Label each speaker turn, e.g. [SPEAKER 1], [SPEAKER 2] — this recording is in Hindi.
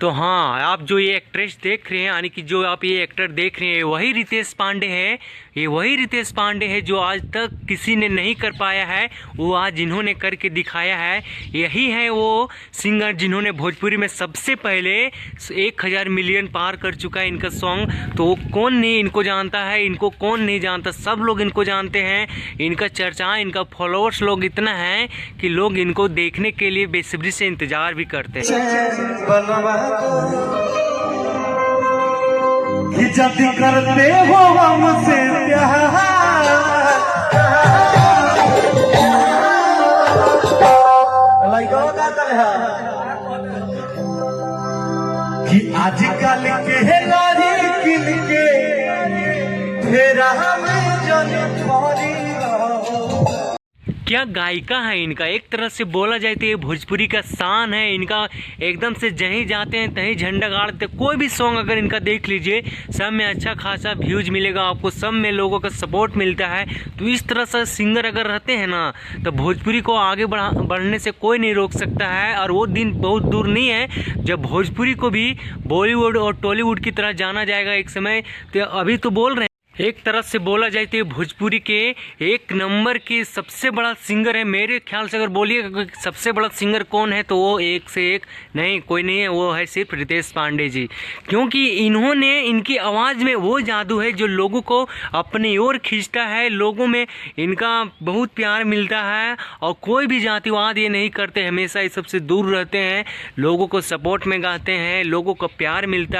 [SPEAKER 1] तो हाँ, आप जो ये एक्ट्रेस देख रहे हैं, यानी कि जो आप ये एक्टर देख रहे हैं, वही रितेश पांडे है। ये वही रितेश पांडे है जो आज तक किसी ने नहीं कर पाया है, वो आज इन्होंने करके दिखाया है। यही है वो सिंगर जिन्होंने भोजपुरी में सबसे पहले 1000 मिलियन पार कर चुका है इनका सॉन्ग। तो कौन नहीं इनको जानता है, इनको कौन नहीं जानता, सब लोग इनको जानते हैं। इनका चर्चा, इनका फॉलोअर्स लोग इतना है कि लोग इनको देखने के लिए बेसब्री से इंतजार भी करते हैं।
[SPEAKER 2] कि जब करते हो हमसे प्यार, कि आजकल के लारी किन के फेरा हमें जन छोड़ी।
[SPEAKER 1] क्या गायिका है इनका, एक तरह से बोला जाए तो ये भोजपुरी का शान है इनका। एकदम से जहीं जाते हैं तहीं झंडा गाड़ते। कोई भी सॉन्ग अगर इनका देख लीजिए, सब में अच्छा खासा व्यूज मिलेगा आपको, सब में लोगों का सपोर्ट मिलता है। तो इस तरह से सिंगर अगर रहते हैं ना, तो भोजपुरी को आगे बढ़ने से कोई नहीं रोक सकता है। और वो दिन बहुत दूर नहीं है जब भोजपुरी को भी बॉलीवुड और टॉलीवुड की तरह जाना जाएगा एक समय। तो अभी तो बोल रहे हैं, एक तरह से बोला जाए तो भोजपुरी के एक नंबर के सबसे बड़ा सिंगर है। मेरे ख्याल से अगर बोलिए सबसे बड़ा सिंगर कौन है, तो वो एक से एक नहीं, कोई नहीं है, वो है सिर्फ रितेश पांडे जी। क्योंकि इन्होंने, इनकी आवाज़ में वो जादू है जो लोगों को अपनी ओर खींचता है। लोगों में इनका बहुत प्यार मिलता है और कोई भी जातिवाद ये नहीं करते, हमेशा इस सबसे दूर रहते हैं, लोगों को सपोर्ट में गाते हैं, लोगों को प्यार मिलता है।